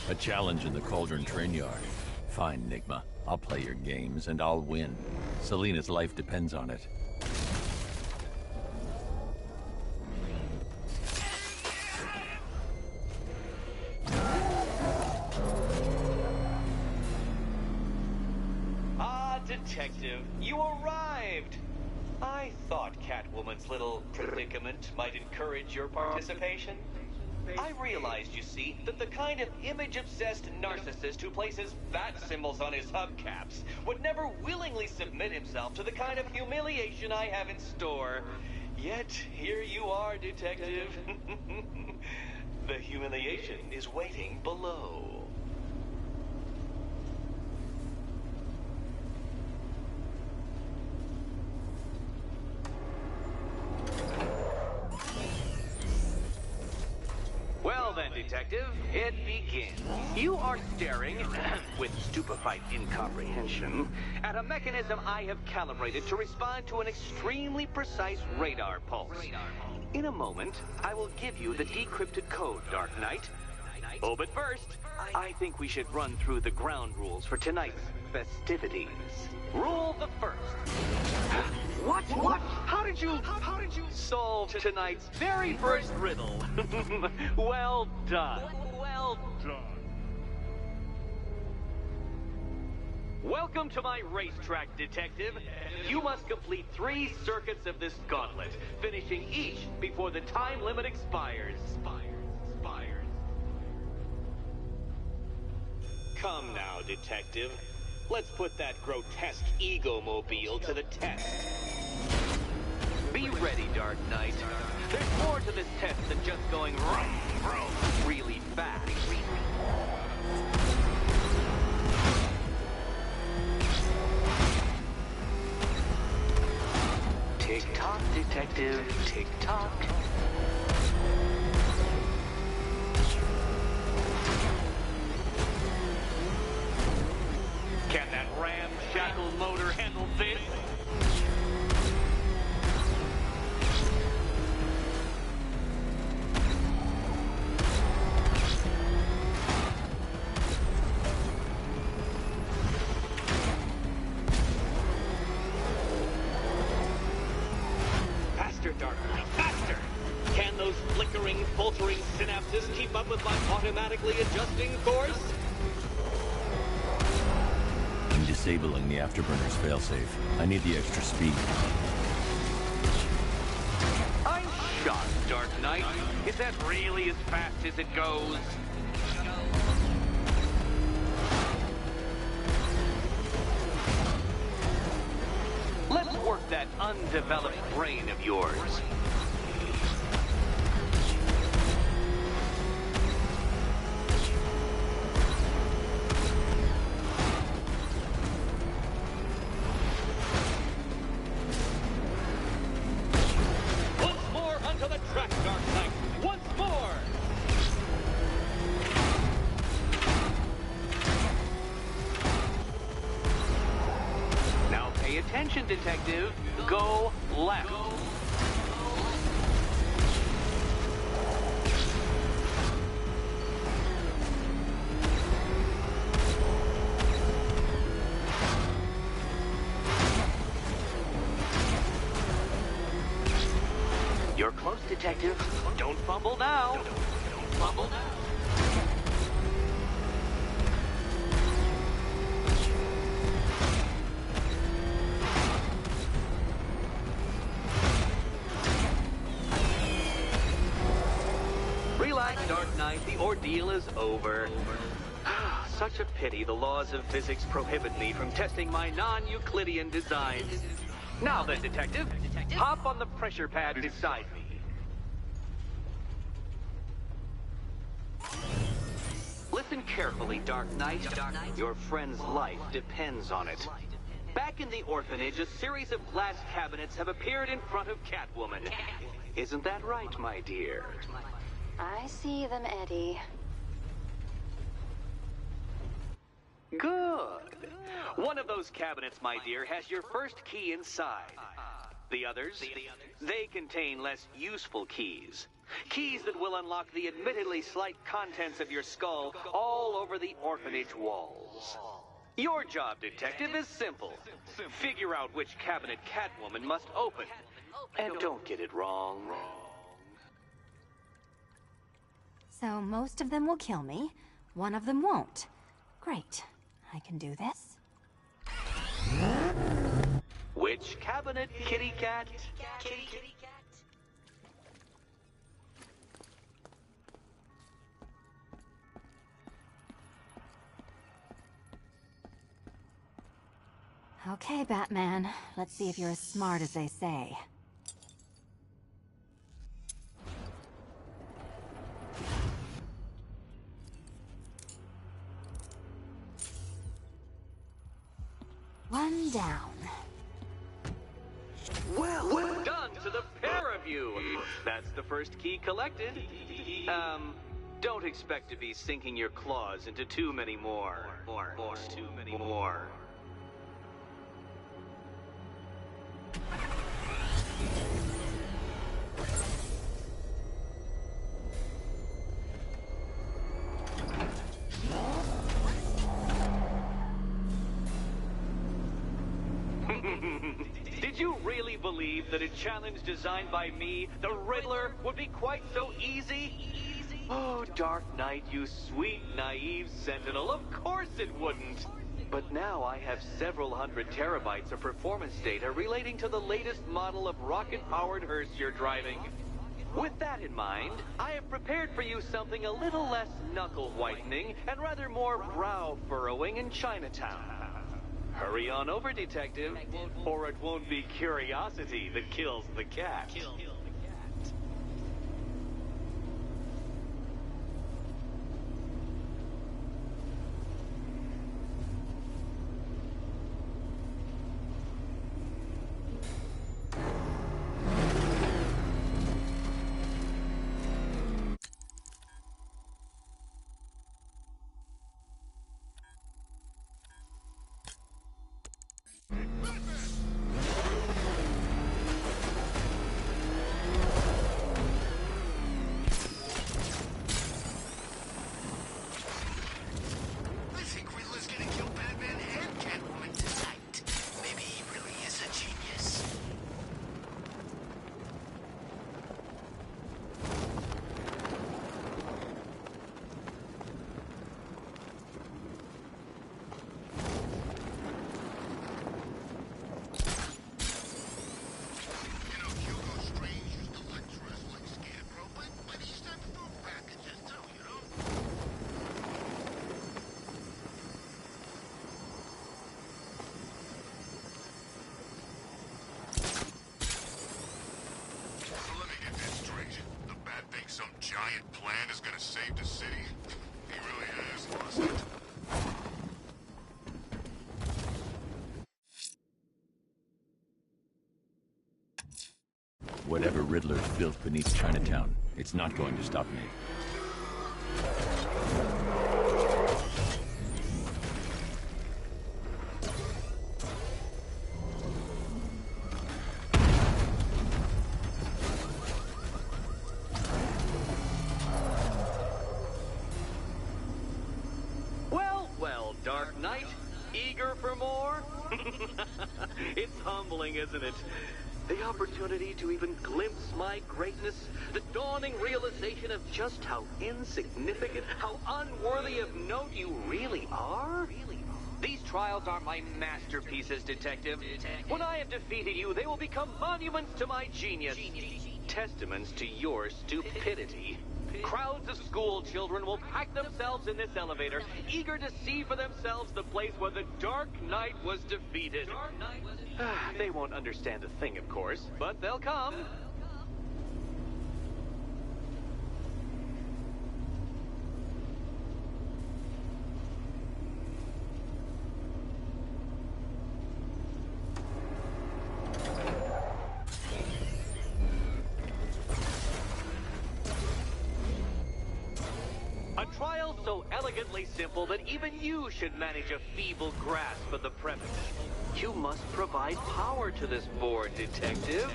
A challenge in the Cauldron train yard. Fine, Enigma. I'll play your games, and I'll win. Selina's life depends on it. Ah, Detective, you arrived! I thought Catwoman's little predicament might encourage your participation. I realized, you see, that the kind of image-obsessed narcissist who places bat symbols on his hubcaps would never willingly submit himself to the kind of humiliation I have in store. Yet, here you are, Detective. The humiliation is waiting below. Well then, Detective, it begins. You are staring, with stupefied incomprehension, at a mechanism I have calibrated to respond to an extremely precise radar pulse. In a moment, I will give you the decrypted code, Dark Knight. Oh, but first, I think we should run through the ground rules for tonight's festivities. Rule the first. What? How did you solve tonight's very first riddle? Well done. Well done. Welcome to my racetrack, Detective. You must complete 3 circuits of this gauntlet, finishing each before the time limit expires. Come now, Detective. Let's put that grotesque ego-mobile to the test. Be ready, Dark Knight. There's more to this test than just going really fast. Tick-tock, Detective, tick-tock. Can that ramshackle motor handle this? Faster, Dark Knight, faster! Can those flickering, faltering synapses keep up with my automatically adjusting course? Disabling the afterburner's failsafe. I need the extra speed. I'm shocked, Dark Knight. Is that really as fast as it goes? Let's work that undeveloped brain of yours. Attention, Detective. Go left. You're close, Detective. Don't fumble now. Don't fumble now. Dark Knight, the ordeal is over. Such a pity the laws of physics prohibit me from testing my non-Euclidean designs. Now then, Detective, hop on the pressure pad beside me. Listen carefully, Dark Knight. Your friend's life depends on it. Back in the orphanage, a series of glass cabinets have appeared in front of Catwoman. Isn't that right, my dear? I see them, Eddie. Good. One of those cabinets, my dear, has your first key inside. The others, they contain less useful keys. Keys that will unlock the admittedly slight contents of your skull all over the orphanage walls. Your job, Detective, is simple. Figure out which cabinet Catwoman must open. And don't get it wrong. So most of them will kill me, one of them won't. Great. I can do this. Which cabinet, kitty cat? Kitty cat. Okay, Batman. Let's see if you're as smart as they say. One down. Well done to the pair of you. That's the first key collected. Don't expect to be sinking your claws into too many more. Too many more. Did you really believe that a challenge designed by me, the Riddler, would be quite so easy? Oh, Dark Knight, you sweet, naive sentinel, of course it wouldn't. But now I have several hundred terabytes of performance data relating to the latest model of rocket-powered hearse you're driving. With that in mind, I have prepared for you something a little less knuckle-whitening and rather more brow-furrowing in Chinatown. Hurry on over, Detective, or it won't be curiosity that kills the cat. Giant plan is gonna save the city. He really has lost it. Whatever Riddler's built beneath Chinatown, it's not going to stop me. Dark Knight, eager for more? It's humbling, isn't it? The opportunity to even glimpse my greatness, the dawning realization of just how insignificant, how unworthy of note you really are? These trials are my masterpieces, Detective. When I have defeated you, they will become monuments to my genius, testaments to your stupidity. Crowds of school children will pack themselves in this elevator, eager to see for themselves the place where the Dark Knight was defeated. They won't understand a thing, of course, but they'll come. A trial so elegantly simple that even you should manage a feeble grasp of the premise. You must provide power to this board, Detective.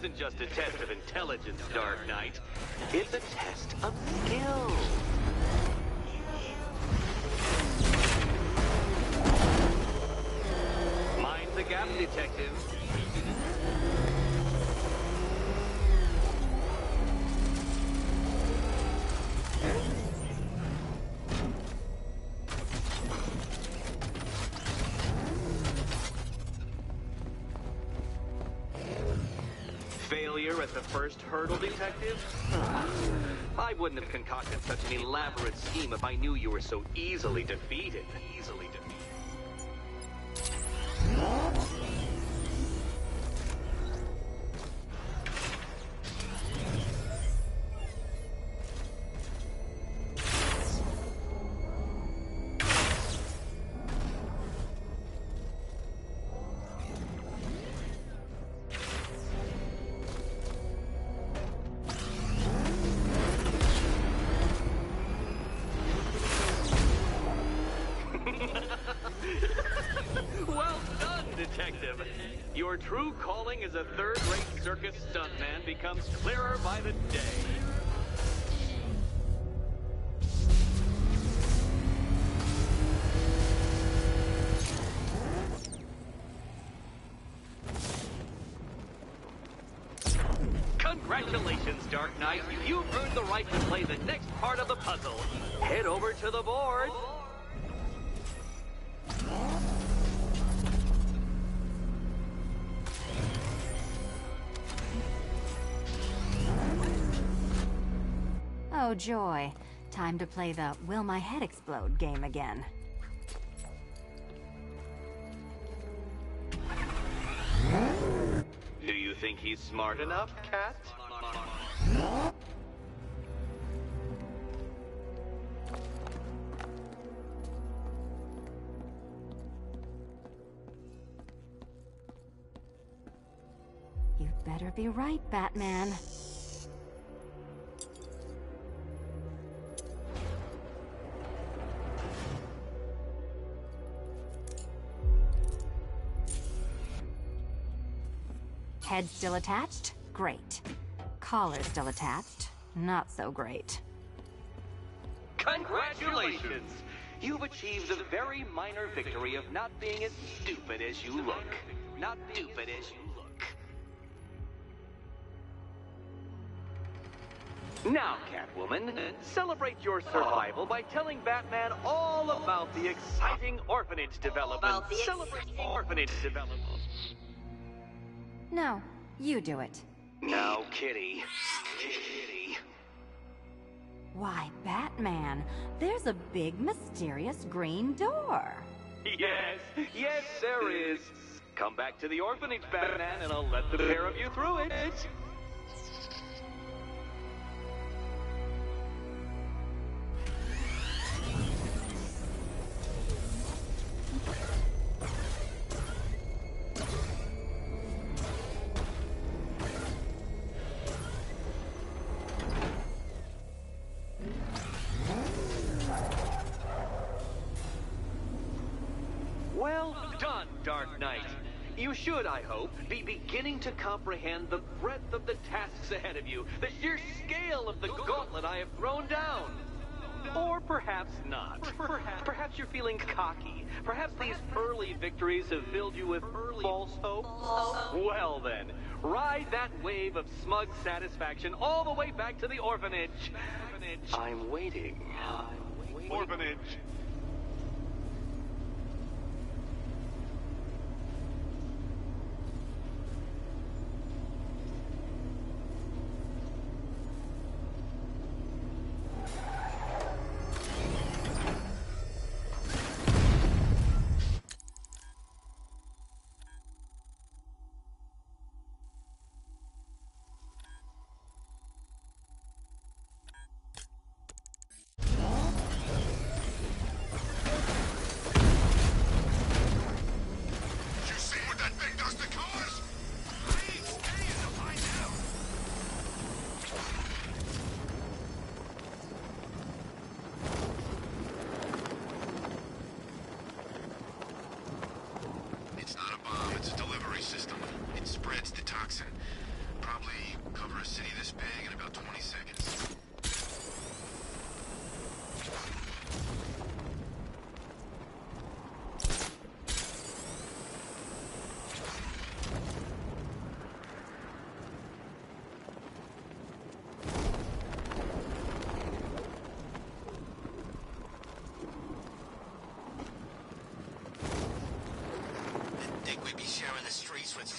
isn't just a test of intelligence, Dark Knight. It's a test of skill. Mind the gap, detective. Failure at the first hurdle, detective? I wouldn't have concocted such an elaborate scheme if I knew you were so easily defeated. Well done, detective. Your true calling as a third-rate circus stuntman becomes clearer by the day. Congratulations, Dark Knight. You've earned the right to play the next part of the puzzle. Head over to the board. Oh, joy. Time to play the Will My Head Explode game again. Do you think he's smart enough, Cat? You'd better be right, Batman. Head still attached? Great. Collar still attached? Not so great. Congratulations! You've achieved the very minor victory of not being as stupid as you look. Not stupid as you look. Now, Catwoman, celebrate your survival by telling Batman all about the exciting orphanage development. Celebrate the orphanage development. No, you do it. Now, Kitty. Kitty. Why, Batman, there's a big, mysterious green door. Yes, there is. Come back to the orphanage, Batman, and I'll let the pair of you through it. Well done, Dark Knight. You should, I hope, be beginning to comprehend the breadth of the tasks ahead of you, the sheer scale of the gauntlet I have thrown down. Or perhaps not. Perhaps you're feeling cocky. Perhaps these early victories have filled you with false hope. Well then, ride that wave of smug satisfaction all the way back to the orphanage. I'm waiting. Orphanage.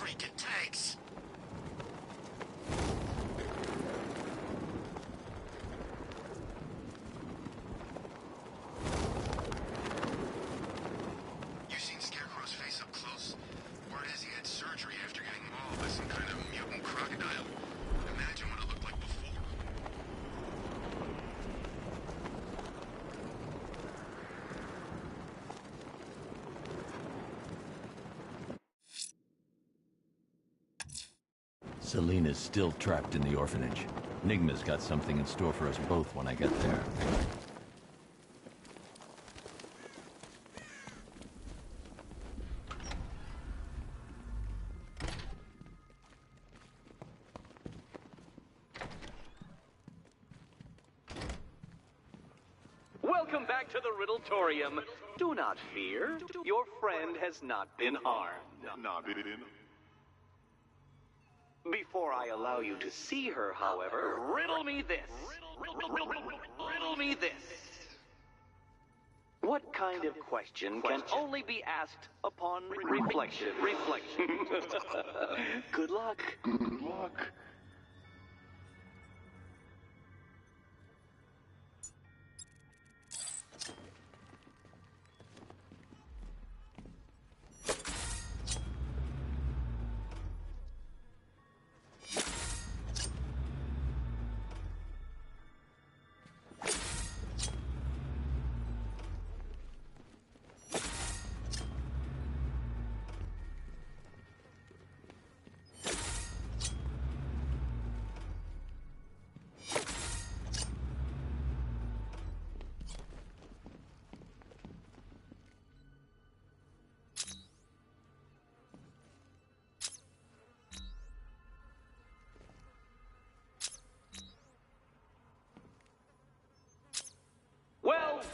freaking tanks. You seen Scarecrow's face up close? Word is he had surgery after getting mauled by some kind of mutant crocodile. Imagine what it looked like before. Selina's still trapped in the orphanage. Enigma's got something in store for us both when I get there. Welcome back to the Riddletorium. Do not fear. Your friend has not been harmed. Before I allow you to see her, however, riddle me this. Riddle me this. What kind of question can only be asked upon reflection? Good luck. Good luck.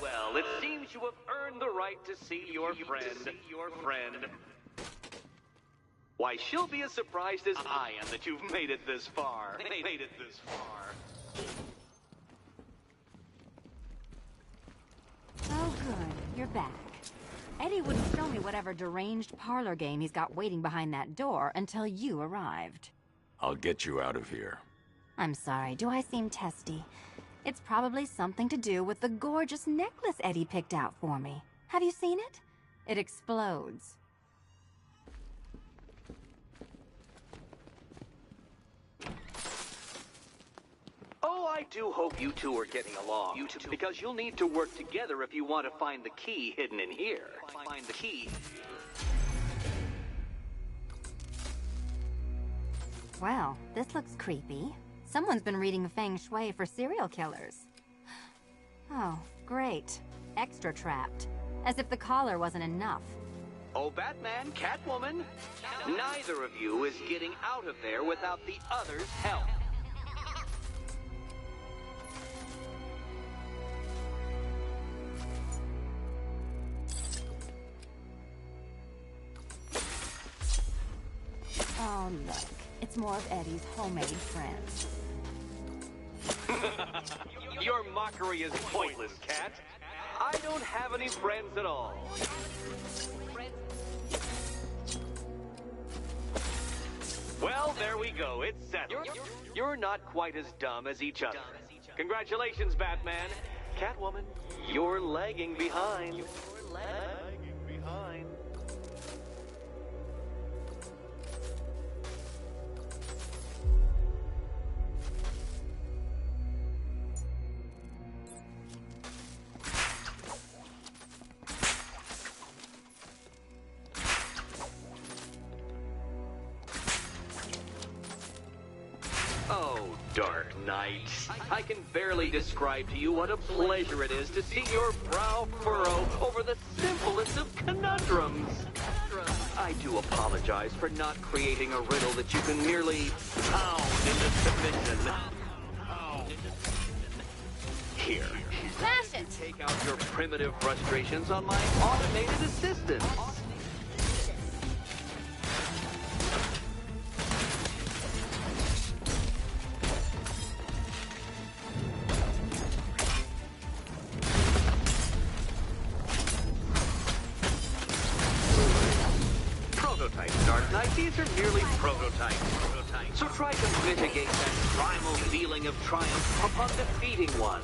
Well, it seems you have earned the right to see your friend. Why, she'll be as surprised as I am that you've made it this far. Oh, good. You're back. Eddie wouldn't show me whatever deranged parlor game he's got waiting behind that door until you arrived. I'll get you out of here. I'm sorry, do I seem testy? It's probably something to do with the gorgeous necklace Eddie picked out for me. Have you seen it? It explodes. Oh, I do hope you two are getting along. Because you'll need to work together if you want to find the key hidden in here. Find the key. Well, this looks creepy. Someone's been reading Feng Shui for serial killers. Oh, great. Extra trapped. As if the collar wasn't enough. Oh, Batman, Catwoman, neither of you is getting out of there without the other's help. Oh, look. It's more of Eddie's homemade friends. Your mockery is pointless, Cat. I don't have any friends at all. Well, there we go. It's settled. You're not quite as dumb as each other. Congratulations, Batman. Catwoman, you're lagging behind. Oh, Dark Knight. I can barely describe to you what a pleasure it is to see your brow furrow over the simplest of conundrums. I do apologize for not creating a riddle that you can merely pound into submission. Here. Smash it! Take out your primitive frustrations on my automated assistant. Prototype, Dark Knight. Knight, these are merely prototypes. So try to mitigate that primal feeling of triumph upon defeating one.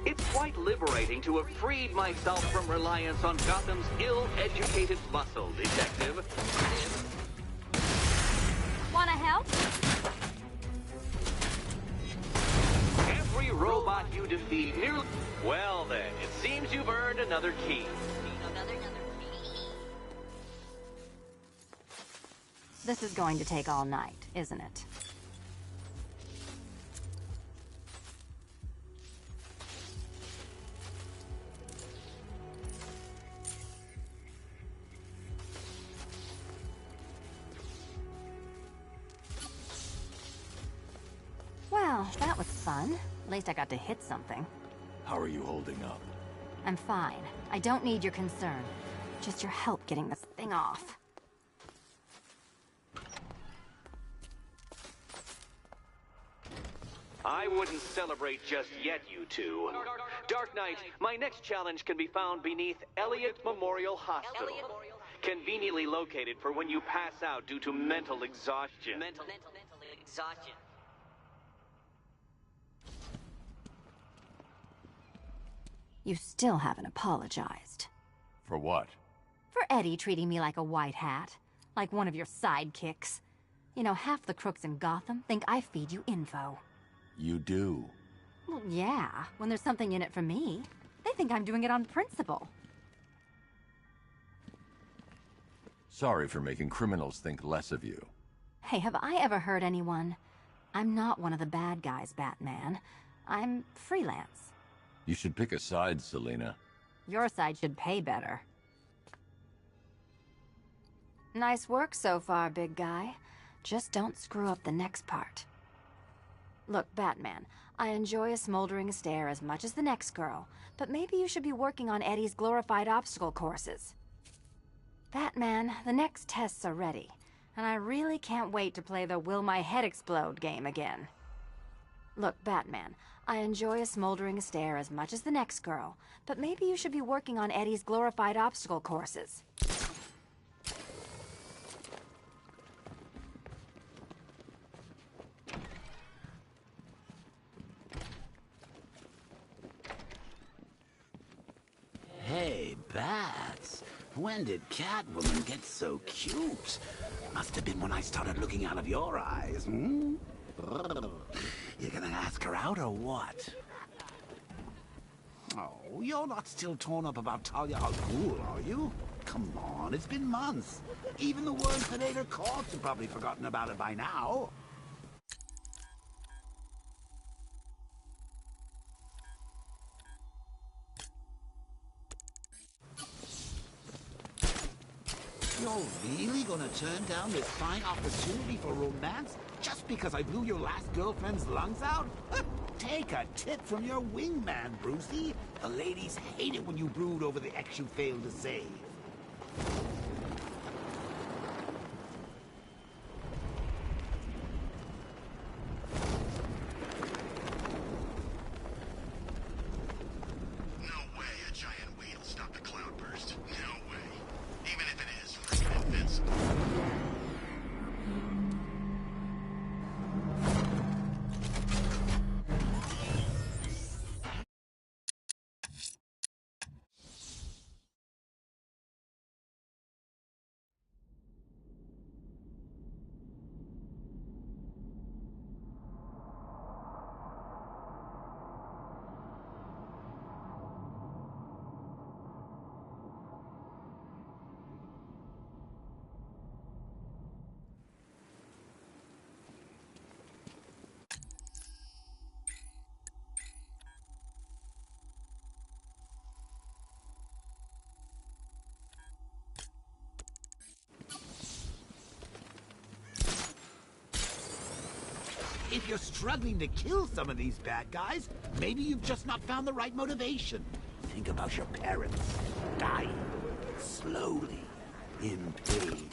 It's quite liberating to have freed myself from reliance on Gotham's ill-educated muscle, Detective. Wanna help? Every robot you defeat nearly... Well then, it seems you've earned another key. This is going to take all night, isn't it? Well, that was fun. At least I got to hit something. How are you holding up? I'm fine. I don't need your concern. Just your help getting this thing off. I wouldn't celebrate just yet, you two. Dark Knight, my next challenge can be found beneath Elliott Memorial Hospital. Conveniently located for when you pass out due to mental exhaustion. Mental exhaustion. You still haven't apologized. For what? For Eddie treating me like a white hat. Like one of your sidekicks. You know, half the crooks in Gotham think I feed you info. You do. Well, yeah, when there's something in it for me. They think I'm doing it on principle. Sorry for making criminals think less of you. Hey, have I ever hurt anyone? I'm not one of the bad guys, Batman. I'm freelance. You should pick a side, Selina. Your side should pay better. Nice work so far, big guy. Just don't screw up the next part. Look, Batman, I enjoy a smoldering stare as much as the next girl, but maybe you should be working on Eddie's glorified obstacle courses. Batman, the next tests are ready, and I really can't wait to play the Will My Head Explode game again. Look, Batman, I enjoy a smoldering stare as much as the next girl, but maybe you should be working on Eddie's glorified obstacle courses. Hey, Bats. When did Catwoman get so cute? Must have been when I started looking out of your eyes, hmm? You gonna ask her out or what? Oh, you're not still torn up about Talia al Ghul, are you? Come on, it's been months. Even the words that ate her corpse have probably forgotten about it by now. You're really gonna turn down this fine opportunity for romance just because I blew your last girlfriend's lungs out? Take a tip from your wingman, Brucey. The ladies hate it when you brood over the ex you failed to save. No way a giant weed will stop the cloudburst. No way. Even if it is freaking invincible. If you're struggling to kill some of these bad guys, maybe you've just not found the right motivation. Think about your parents dying slowly in pain.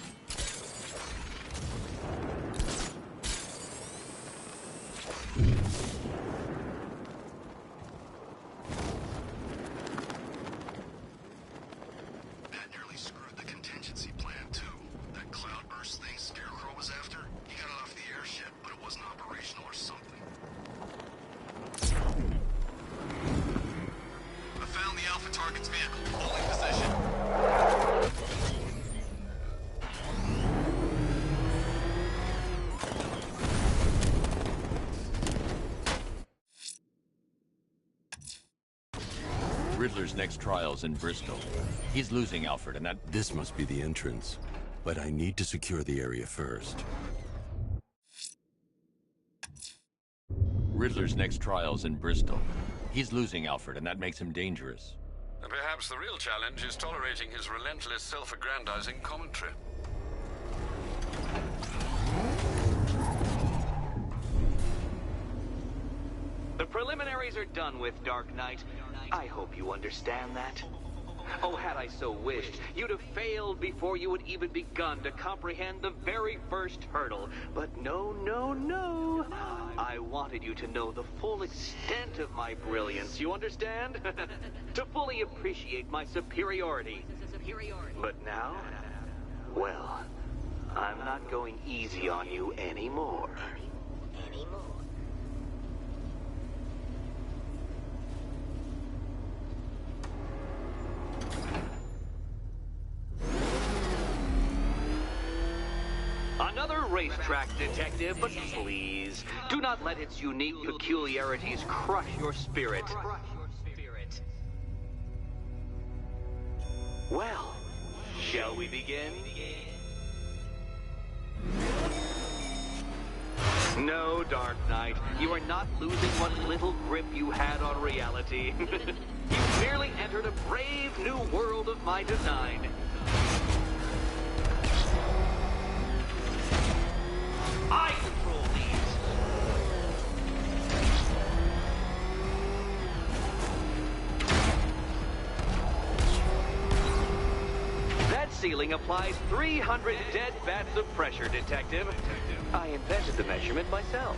Riddler's next trial's in Bristol. He's losing Alfred, and that... This must be the entrance, but I need to secure the area first. Riddler's next trial's in Bristol. He's losing Alfred, and that makes him dangerous. Perhaps the real challenge is tolerating his relentless self-aggrandizing commentary. The preliminaries are done with, Dark Knight. I hope you understand that. Oh, had I so wished, you'd have failed before you had even begun to comprehend the very first hurdle. But no, no, no. I wanted you to know the full extent of my brilliance, you understand? To fully appreciate my superiority. But now, well, I'm not going easy on you anymore. Another racetrack detective, but please, do not let its unique peculiarities crush your spirit. Well, shall we begin? No, Dark Knight, you are not losing what little grip you had on reality. You merely entered a brave new world of my design. I control these. That ceiling applies 300 dead bats of pressure, Detective. I invented the measurement myself.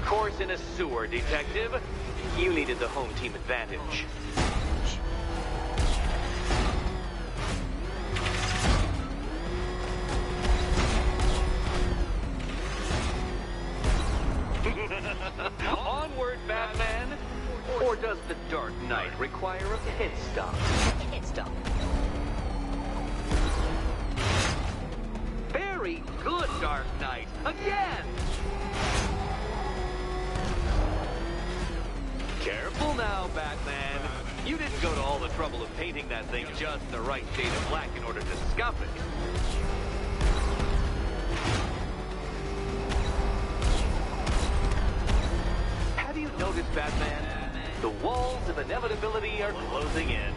Course in a sewer, Detective. You needed the home team advantage. Onward, Batman! Or does the Dark Knight require a pit stop? Pit stop. Very good, Dark Knight. Again! Careful now, Batman. You didn't go to all the trouble of painting that thing just the right shade of black in order to scuff it. Have you noticed, Batman? The walls of inevitability are closing in.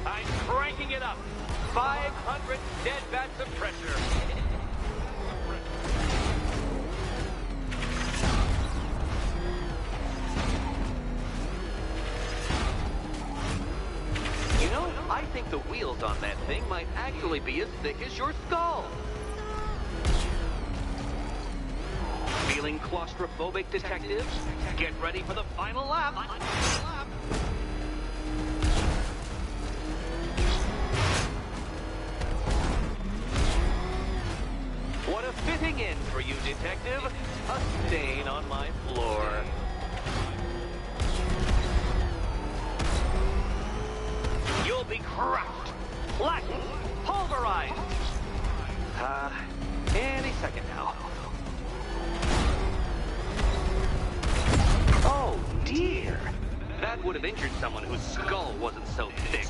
I'm cranking it up. 500 dead bats of pressure. You know, I think the wheels on that thing might actually be as thick as your skull. Feeling claustrophobic, detectives? Get ready for the final lap. What a fitting end for you, Detective. A stain on my floor. You'll be crushed, flattened, pulverized. Any second now. Oh, dear. That would have injured someone whose skull wasn't so thick.